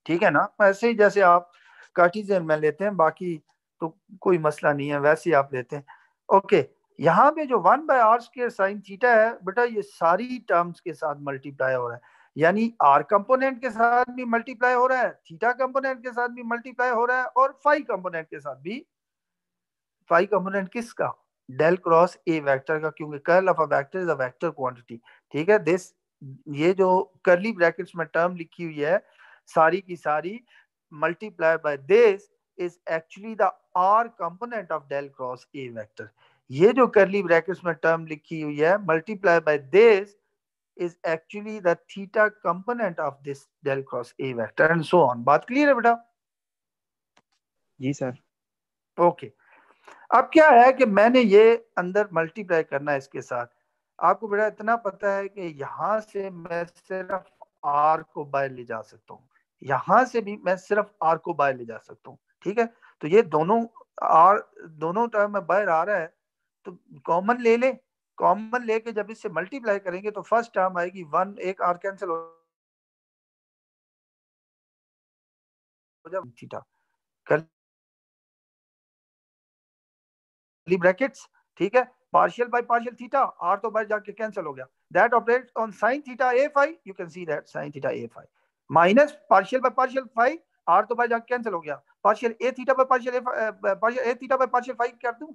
ठीक है ना। वैसे ही जैसे आप कार्टेशियन में लेते हैं, बाकी तो कोई मसला नहीं है, वैसे ही आप लेते हैं। ओके, यहाँ पे जो 1/r² sin थीटा है बेटा, ये सारी टर्म्स के साथ मल्टीप्लाई हो रहा है, यानी आर कंपोनेंट के साथ भी मल्टीप्लाई हो रहा है, थीटा कंपोनेंट के साथ भी मल्टीप्लाई हो रहा है, और फाई कंपोनेंट के साथ भी। फाई कंपोनेंट किसका, डेल क्रॉस ए वेक्टर का, क्योंकि curl of a vector is a vector quantity. ठीक है, दिस ये जो कर्ली ब्रैकेट्स में टर्म लिखी हुई है सारी की सारी, multiply by this is actually the r component of del cross A vector. ये जो कर्ली ब्रैकेट्स में टर्म लिखी हुई है multiply by this is actually the theta component of this del cross A vector and so on। बात clear है बेटा। जी सर। ओके, अब क्या है कि मैंने ये अंदर मल्टीप्लाई करना है इसके साथ। आपको बेटा इतना पता है कि यहां से मैं सिर्फ आर को बाहर ले जा सकता हूँ, यहां से भी मैं सिर्फ आर को बाहर ले जा सकता हूँ। ठीक है, तो ये दोनों आर, दोनों टर्म में बाहर आ रहा है, तो कॉमन ले लें। कॉमन लेके जब इससे मल्टीप्लाई करेंगे तो फर्स्ट टर्म आएगी 1, एक आर कैंसिल हो जाए थीटा, कर्ली ब्रैकेट्स, ठीक है, partial by partial theta, r तो बाय जाके कैंसिल हो गया, that operates on sin theta a phi, you can see that sin theta a phi minus partial by partial phi, r तो by जाके cancel हो गया, partial a theta by partial partial a theta by partial phi कर दूं,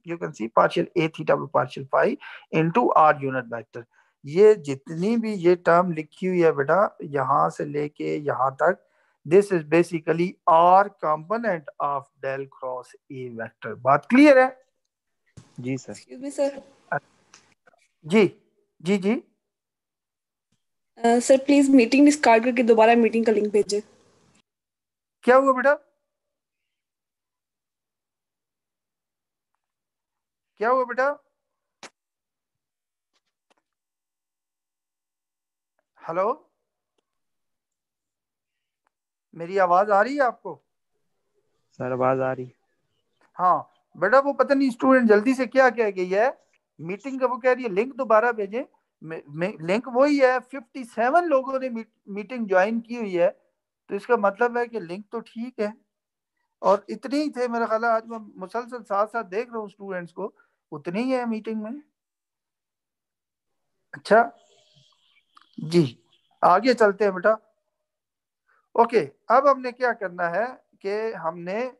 you can see partial a theta by partial phi into r unit vector. ये जितनी भी ये टर्म लिखी हुई है बेटा यहां से लेके यहां तक, this is basically r component of del cross A vector. बात क्लियर है? जी सर। Excuse me sir. जी जी जी। सर प्लीज मीटिंग डिस्कार्ड करके दोबारा मीटिंग का लिंक भेजें। क्या हुआ बेटा? क्या हुआ बेटा? हेलो, मेरी आवाज आ रही है आपको? सर आवाज आ रही। हाँ बेटा, वो पता नहीं स्टूडेंट जल्दी से क्या कह गई है, मीटिंग का वो कह रही है लिंक दोबारा भेजें। लिंक वही है, 57 लोगों ने मीटिंग ज्वाइन की हुई है, तो इसका मतलब है कि लिंक तो ठीक है। और इतने ही थे मेरा ख्याल है, आज मैं मुसलसल साथ साथ देख रहा हूँ स्टूडेंट्स को, उतने ही है मीटिंग में। अच्छा जी, आगे चलते हैं बेटा। ओके, अब हमने क्या करना है कि हमने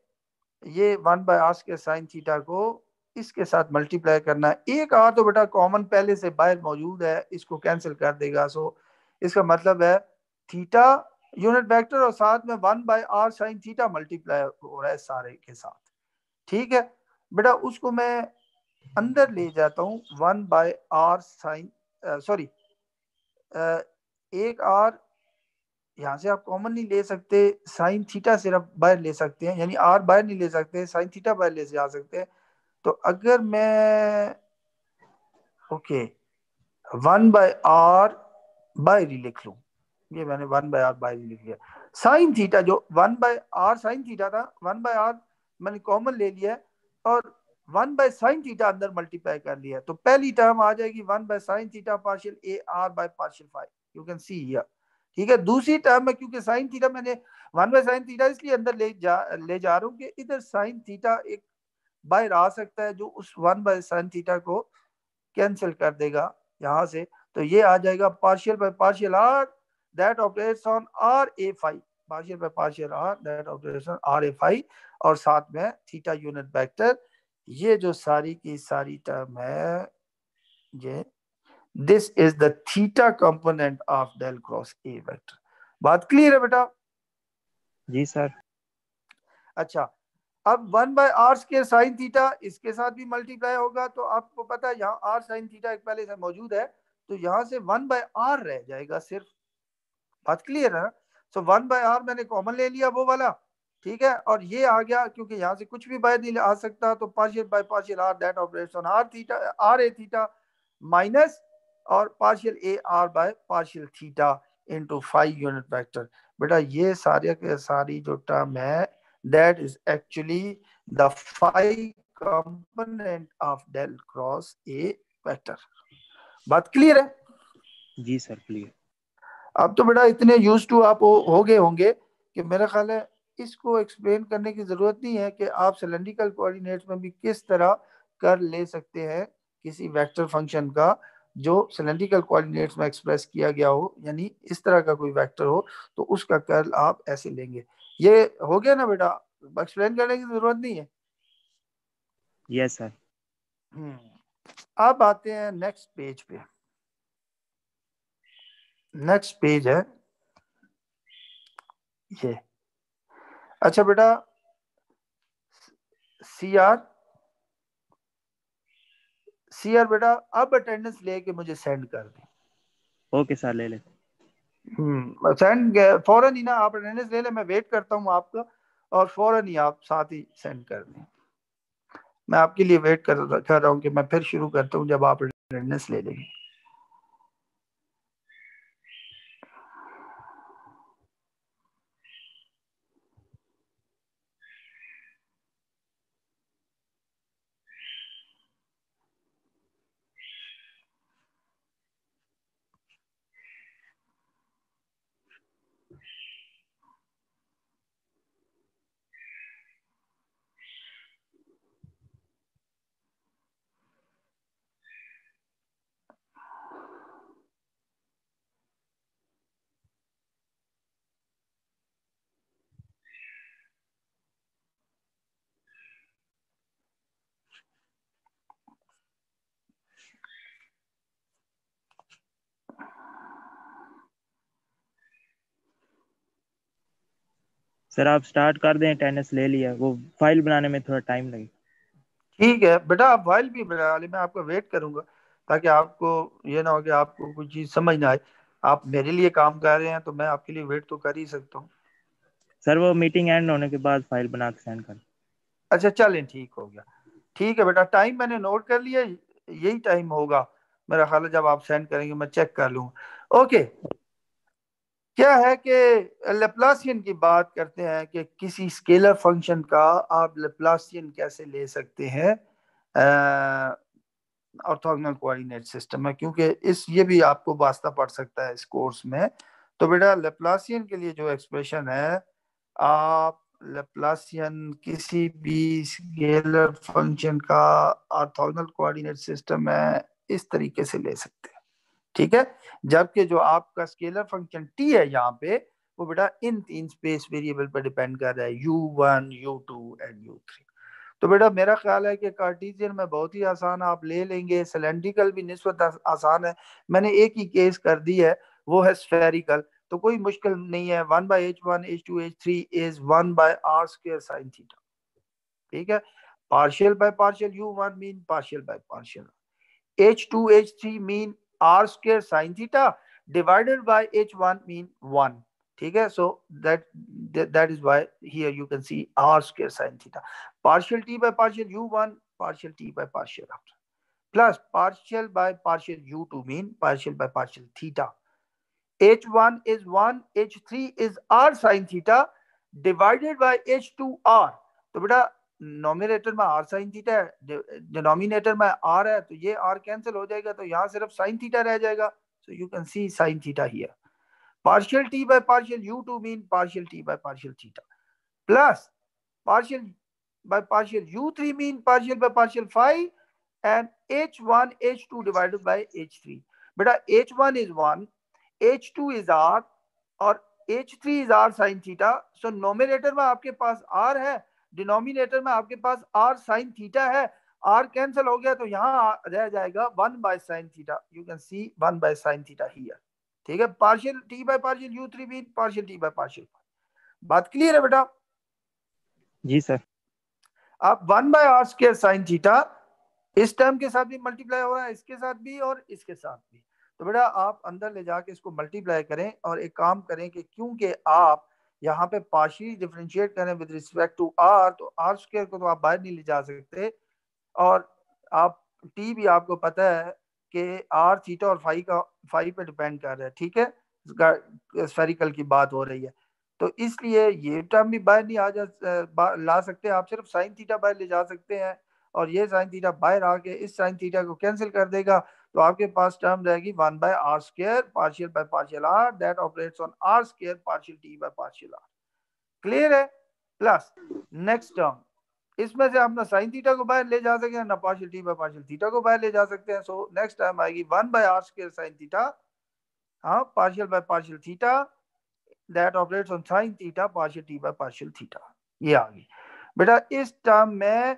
ये 1/r के साइन थीटा को इसके साथ मल्टीप्लाई करना है। एक आर तो बेटा कॉमन पहले से बाहर मौजूद है, इसको कैंसिल कर देगा, सो इसका मतलब है थीटा यूनिट वेक्टर और साथ में 1/r साइन थीटा मल्टीप्लाई हो रहा है सारे के साथ, ठीक है बेटा। उसको मैं अंदर ले जाता हूँ, 1/r साइन, सॉरी, एक आर यहाँ से आप कॉमन नहीं ले सकते, साइन थीटा सिर्फ बाहर ले सकते हैं, यानी आर बाहर नहीं ले सकते, साइन थीटा बाहर ले जा सकते हैं। तो अगर मैं ओके 1/r बाहर ही लिख लूँ, ये मैंने 1/r बाहर ही लिख लिया, साइन थीटा जो 1/r साइन थीटा था, 1/r मैंने कॉमन ले लिया है और 1/sin थीटा अंदर मल्टीप्लाई कर लिया, तो पहली टर्म आ जाएगी 1/sin theta partial a r by partial five, you can see here, ठीक है। दूसरी टर्म में क्योंकि साइन थीटा मैंने 1/sin थीटा इसलिए अंदर ले जा रहा हूँ कि इधर साइन थीटा एक बाहर आ सकता है जो उस 1/sin थीटा को कैंसिल कर देगा यहाँ से, तो ये आ जाएगा partial by partial r that operates on r A five, partial by partial r that operates on r A five, और साथ में थीटा यूनिट वेक्टर। ये जो सारी की सारी टर्म है, ये this is the theta component of del cross A vector. बात क्लियर है बेटा? जी सर। अच्छा, अब 1/r के साइन थीटा इसके साथ भी मल्टीप्लाई होगा, तो आपको पता है यहाँ r साइन थीटा एक पहले से मौजूद है, तो यहाँ से 1/r रह जाएगा सिर्फ। बात क्लियर है ना? सो 1/r मैंने कॉमन ले लिया वो वाला, ठीक है, और ये आ गया क्योंकि यहाँ से कुछ भी बाहर नहीं आ सकता, तो partial by partial r that operates on r theta r a theta minus और partial a r by partial theta into 5 unit vector. बेटा ये सारे के सारी जो टर्म है that is actually the 5 component of del cross A vector. बात clear है? जी सर क्लियर। अब तो बेटा इतने यूज टू आप हो गए होंगे कि मेरा ख्याल है इसको एक्सप्लेन करने की जरूरत नहीं है कि आप सिलेंड्रिकल कोऑर्डिनेट्स में भी किस तरह कर ले सकते हैं किसी वेक्टर फंक्शन का जो सिलेंड्रिकल कोऑर्डिनेट्स में एक्सप्रेस किया गया हो, यानी इस तरह का कोई वेक्टर हो तो उसका कर्ल आप ऐसे लेंगे। ये हो गया ना बेटा, एक्सप्लेन करने की जरूरत नहीं है। Yes sir. अब आते हैं नेक्स्ट पेज पे। नेक्स्ट पेज है ये। अच्छा बेटा, सी आर बेटा अब अटेंडेंस लेके मुझे सेंड कर दें। ओके सर ले ले। सेंड फौरन ही ना, आप अटेंडेंस ले लें, मैं वेट करता हूँ आपका, और फौरन ही आप साथ ही सेंड कर दें। मैं आपके लिए वेट कर रहा हूँ कि मैं फिर शुरू करता हूँ जब आप अटेंडेंस ले लेंगे। सर आप स्टार्ट कर दें, अटेंडेंस ले लिया, वो फाइल बनाने में थोड़ा टाइम लगे। ठीक है बेटा, आप फाइल भी बना ले, मैं आपका वेट करूंगा, ताकि आपको ये ना हो कि आपको कोई चीज समझ ना आए। आप मेरे लिए काम कर रहे हैं तो मैं आपके लिए वेट तो कर ही सकता हूँ। सर वो मीटिंग एंड होने के बाद फाइल बना के सेंड कर। अच्छा चलें, ठीक हो गया। ठीक है बेटा, टाइम मैंने नोट कर लिया, यही टाइम होगा मेरा ख्याल है, जब आप सेंड करेंगे मैं चेक कर लूंगा। ओके, क्या है कि लेप्लासियन की बात करते हैं कि किसी स्केलर फंक्शन का आप लेप्लासियन कैसे ले सकते हैं ऑर्थोगोनल कोऑर्डिनेट सिस्टम में, क्योंकि इस ये भी आपको वास्ता पड़ सकता है इस कोर्स में। तो बेटा लेप्लासियन के लिए जो एक्सप्रेशन है, आप लेप्लासियन किसी भी स्केलर फंक्शन का ऑर्थोगोनल कोऑर्डिनेट सिस्टम में इस तरीके से ले सकते हैं, ठीक है। जबकि जो आपका स्केलर फंक्शन टी है यहाँ पे, वो बेटा इन तीन स्पेस वेरिएबल पर डिपेंड कर रहा है, u1 u2 एंड u3। तो बेटा मेरा ख्याल है कि कार्टेशियन में बहुत ही आसान आप ले लेंगे, सिलेंड्रिकल भी निस्बत आसान है, मैंने एक ही केस कर दी है, वो है स्फेरिकल, तो कोई मुश्किल नहीं है। 1/h1 h2 h3 is 1/r² sin theta, ठीक है। Partial by partial u1 mean partial by partial, h2 h3 mean r² sin theta divided by h1 mean 1, ठीक है। सो that is why here you can see r² sin theta, partial t by partial u1, partial t by partial r, plus partial by partial u2 mean partial by partial theta, h1 is 1, h3 is r sin theta divided by h2r। तो बेटा nominator में r sin theta है, denominator में r है, तो ये r cancel हो जाएगा, तो यहाँ सिर्फ sin थीटा रह जाएगा। So you can C sin theta here. partial t by partial u2 mean partial t by partial theta, plus partial by partial u3 mean partial by partial phi, and h1 h2 divided by h3। बेटा h1 is 1, h2 is r और h3 is r sin theta। So nominator में आपके पास r है, denominator में आपके पास r sin theta है, r cancel हो गया तो यहाँ रह जाएगा 1/sin theta. You can C 1/sin theta here, ठीक है। Partial T by partial u3 भी पार्शियल टी बाय पार्शियल। बात क्लियर है बेटा? जी सर। अब 1/r² sin थीटा इस टर्म के साथ भी मल्टीप्लाई हो रहा है, इसके साथ भी और इसके साथ भी, तो बेटा आप अंदर ले जाके इसको मल्टीप्लाई करें, और एक काम करें कि क्योंकि आप यहाँ पे पार्शियली डिफरेंशिएट करें विद रिस्पेक्ट टू r, तो r² को तो आप बाहर नहीं ले जा सकते, और आप टी भी आपको पता है कि r थीटा और फाई पे डिपेंड कर रहा है, ठीक है। स्फेरिकल की बात हो रही है, तो इसलिए ये टर्म भी बाहर नहीं ला सकते, आप सिर्फ साइन थीटा बाहर ले जा सकते हैं, और ये साइन थीटा बाहर आके इस साइन थीटा को कैंसिल कर देगा, तो आपके पास टर्म रहेगी 1/r² partial by partial r that operates on r² partial t bye partial r। Clear है? प्लस नेक्स्ट टर्म, इसमें से हम ना साइन थीटा को बाहर ले जा सकते हैं, ना partial T by partial theta को बाहर ले जा सकते हैं। सो नेक्स्ट टाइम आएगी 1/r² साइन थीटा, हाँ, partial by partial theta that operates on sine theta partial T by partial theta. ये आ गई बेटा। इस टर्म में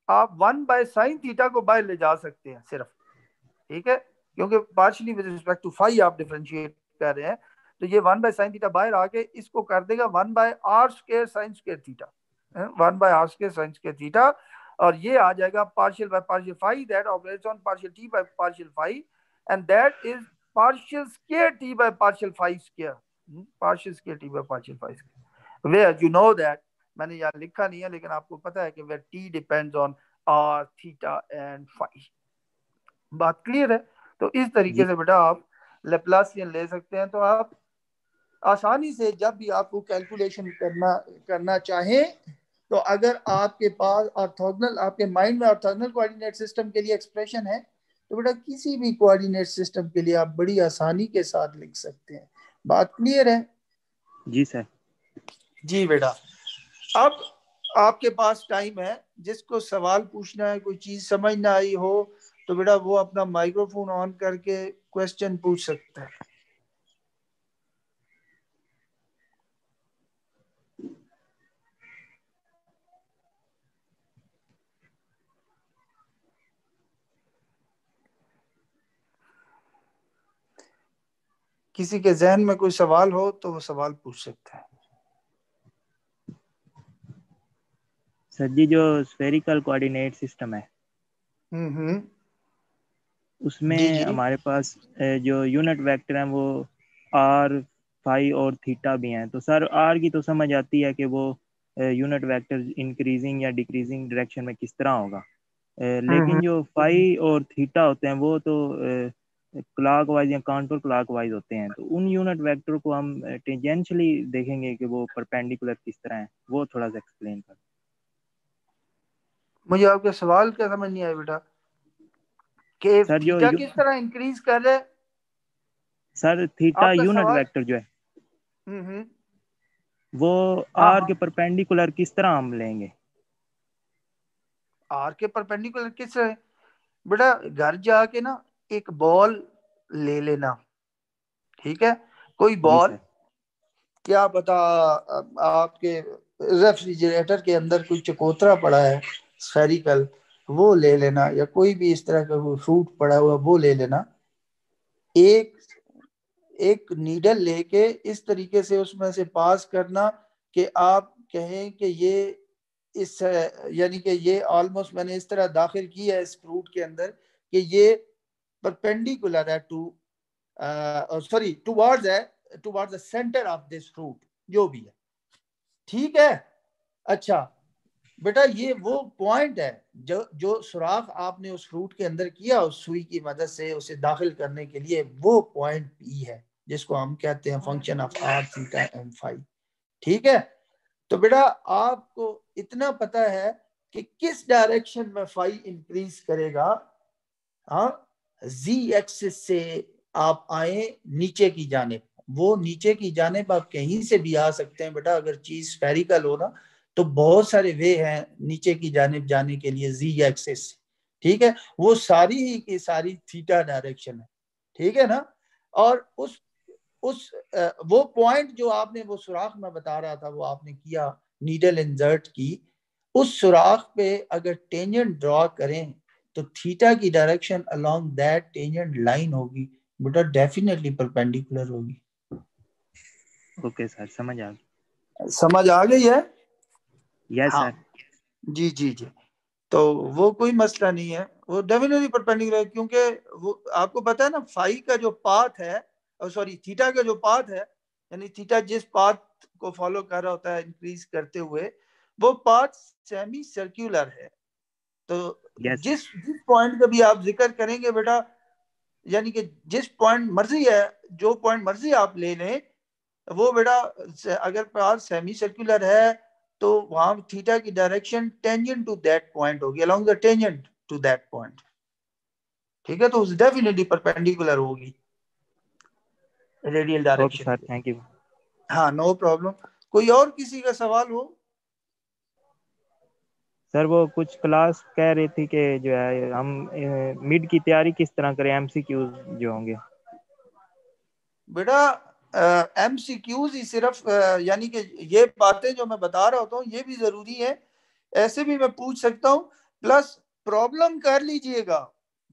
आप 1/sin थीटा को बाहर ले जा सकते हैं सिर्फ, ठीक है, क्योंकि partially with respect to phi आप डिफरेंशिएट कर रहे हैं, तो ये 1/sin थीटा बाहर आके इसको कर देगा 1/r² sin² theta, 1/r² sin² theta, और ये आ जाएगा partial by partial phi that operates on partial T by partial phi, and that is partial square T by partial phi square, partial square T by partial phi square, where you know that, मैंने यहाँ लिखा नहीं है लेकिन आपको पता है कि where T depends on r theta and phi. बात क्लियर है? तो इस तरीके जी से बेटा आप लेप्लासियन ले सकते हैं, तो आप आसानी से जब भी आपको कैलकुलेशन करना चाहें, तो अगर आपके पास ऑर्थोगोनल, आपके माइंड में ऑर्थोगोनल कोऑर्डिनेट सिस्टम के लिए एक्सप्रेशन है, तो बेटा किसी भी कोऑर्डिनेट सिस्टम के लिए आप बड़ी आसानी के साथ लिख सकते हैं। बात क्लियर है? जी सर। जी बेटा। अब आपके पास टाइम है, जिसको सवाल पूछना है, कोई चीज समझ ना आई हो, तो बेटा वो अपना माइक्रोफोन ऑन करके क्वेश्चन पूछ सकता है। किसी के जहन में कोई सवाल हो तो वो सवाल पूछ सकता है। सर जी जो स्फेरिकल कोऑर्डिनेट सिस्टम है जी उसमें जी। हमारे पास जो यूनिट वेक्टर हैं वो आर, फाई और थीटा भी हैं। तो सर आर की तो समझ आती है कि वो यूनिट वेक्टर इंक्रीजिंग या डिक्रीजिंग डायरेक्शन में किस तरह होगा। लेकिन हम्म। जो फाई और थीटा होते हैं वो तो क्लॉक वाइज या काउंटर क्लॉक वाइज होते हैं। तो उन यूनिट वेक्टर को हम टेंजेंशियली देखेंगे कि वो परपेंडिकुलर किस तरह है, वो थोड़ा सा एक्सप्लेन कर। मुझे आपके सवाल क्या समझ नहीं आया बेटा, कि सर जो थीटा किस तरह इंक्रीज कर रहे? सर थीटा आपका यूनिट सवाल। वेक्टर जो है हम्म। वो हाँ आर हाँ। के परपेंडिकुलर किस तरह हम लेंगे। आर के परपेंडिकुलर किस तरह? बेटा घर जाके ना एक बॉल ले लेना, ठीक है? कोई जी बॉल, सर। क्या पता आपके रेफ्रिजरेटर के अंदर कोई चकोतरा पड़ा है स्फेरिकल, वो ले लेना, या कोई भी इस तरह का कोई फ्रूट पड़ा हुआ वो ले लेना। एक एक नीडल लेके इस तरीके से उसमें से पास करना कि आप कहें कि ये इस, यानी कि ये ऑलमोस्ट मैंने इस तरह दाखिल किया है इस फ्रूट के अंदर कि ये परपेंडिकुलर है to, sorry towards the centre of this fruit, जो भी है, ठीक है? अच्छा बेटा, ये वो पॉइंट है जो जो सुराख आपने उस फ्रूट के अंदर किया उस सुई की मदद से उसे दाखिल करने के लिए, वो पॉइंट पी है जिसको हम कहते हैं function of r theta M five, ठीक है? तो बेटा आपको इतना पता है कि किस डायरेक्शन में फाई इंक्रीज करेगा। हाँ, जी एक्सिस से आप आए नीचे की जाने, वो नीचे की जानेब आप कहीं से भी आ सकते हैं बेटा, अगर चीज स्फेरिकल हो ना तो बहुत सारे वे हैं नीचे की जानेब जाने के लिए जी एक्सिस, ठीक है? वो सारी ही की सारी थीटा डायरेक्शन है, ठीक है ना? और उस वो पॉइंट जो आपने वो सुराख में बता रहा था वो आपने किया, नीडल इंसर्ट की, उस सुराख पे अगर टेंजेंट ड्रॉ करें तो थीटा की direction along that tangent line होगी बेटा, डेफिनेटली परपेंडिकुलर होगी। ओके सर, समझ आ गया। समझ आ गई है? यस हाँ सर। जी जी जी। तो वो कोई मसला नहीं है, वो डेफिनेटली परपेंडिकुलर है, क्योंकि वो आपको पता है ना फाई का जो पाथ है, सॉरी थीटा का जो पाथ है, यानी थीटा जिस पाथ को फॉलो कर रहा होता है इंक्रीज करते हुए, वो पाथ सेमी सर्कुलर है। तो यस सर। जिस जिस पॉइंट का भी आप जिक्र करेंगे बेटा, यानी कि जिस पॉइंट मर्जी है, जो पॉइंट मर्जी आप ले लें, वो बेटा अगर पाथ सेमी सर्कुलर है तो वहां थीटा की direction tangent to that point होगी, along the tangent to that point, ठीक है? तो उस डेफिनेटली परपेंडिकुलर होगी रेडियल ओके डायरेक्शन सर, के। Thank you. हाँ नो प्रॉब्लम। कोई और किसी का सवाल हो? सर वो कुछ क्लास कह रही थी कि जो है हम मिड की तैयारी किस तरह करें, एमसीक्यूज जो होंगे। बेटा एमसीक्यूज ही सिर्फ यानी कि ये बातें जो मैं बता रहा होता हूँ ये भी जरूरी है, ऐसे भी मैं पूछ सकता हूँ, प्लस प्रॉब्लम कर लीजिएगा,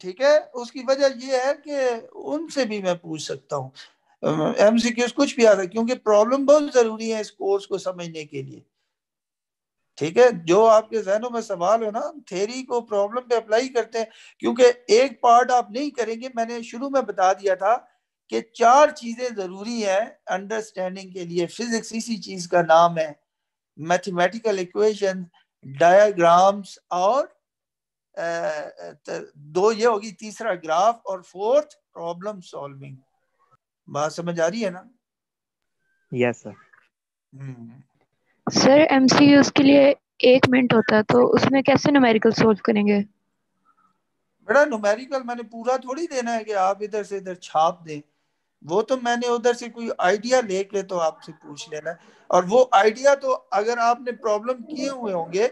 ठीक है? उसकी वजह ये है कि उनसे भी मैं पूछ सकता हूँ, एमसीक्यूज कुछ भी आता है, क्योंकि प्रॉब्लम बहुत जरूरी है इस कोर्स को समझने के लिए, ठीक है? जो आपके जहनों में सवाल हो ना, थ्योरी को प्रॉब्लम पे अप्लाई करते हैं, क्योंकि एक पार्ट आप नहीं करेंगे, मैंने शुरू में बता दिया था कि चार चीजें जरूरी है अंडरस्टैंडिंग के लिए। फिजिक्स इसी चीज का नाम है, मैथमेटिकल इक्वेशन, डायग्राम्स, और दो ये होगी, तीसरा ग्राफ, और फोर्थ प्रॉब्लम सॉल्विंग। बात समझ आ रही है ना? Yes sir. Hmm. Sir MCQs के लिए 1 मिनट होता है तो उसमें कैसे न्यूमेरिकल सोल्व करेंगे? बेटा न्यूमेरिकल मैंने पूरा थोड़ी देना है कि आप इधर से इधर छाप दें, वो तो मैंने उधर से कोई आइडिया लेके तो आपसे पूछ लेना है, और वो आइडिया तो अगर आपने प्रॉब्लम किए हुए होंगे,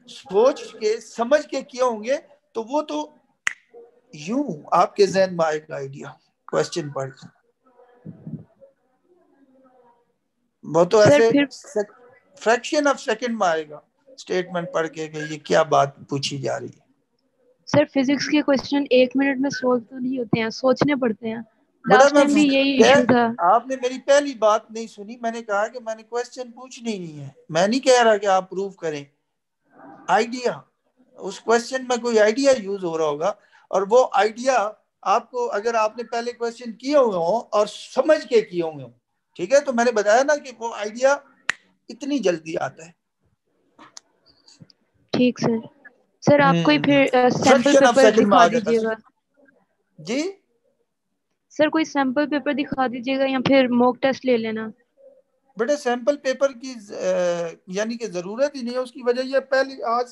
सोच के समझ के किए होंगे, तो वो तो यूं आपके जहन में आएगा आइडिया क्वेश्चन पढ़ के, वो तो सर ऐसे फिर फ्रैक्शन ऑफ सेकंड में आएगा स्टेटमेंट पढ़ के कि ये क्या बात पूछी जा रही है। सर फिजिक्स के क्वेश्चन 1 मिनट में सोल्व तो नहीं होते हैं, सोचने पड़ते हैं। बेटा लास्ट टाइम भी यही मैं इशू था। आपने मेरी पहली बात नहीं सुनी, मैंने कहा कि मैंने क्वेश्चन पूछनी नहीं है, मैं नहीं कह रहा कि आप प्रूव करें, आइडिया, उस क्वेश्चन में कोई आइडिया यूज हो रहा होगा, और वो आइडिया आपको, अगर आपने पहले क्वेश्चन किए हुए हो और समझ के किए हुए हो, ठीक है, तो मैंने बताया ना कि वो आइडिया इतनी जल्दी आता है। ठीक सर। सर आप कोई फिर sample fraction of paper second में आ दिखा जाता दीजिएगा। है जी। सर कोई सैंपल पेपर दिखा दीजिएगा या फिर मॉक टेस्ट ले लेना। बेटे सैंपल पेपर की यानी कि जरूरत ही नहीं है, उसकी वजह ये पहले आज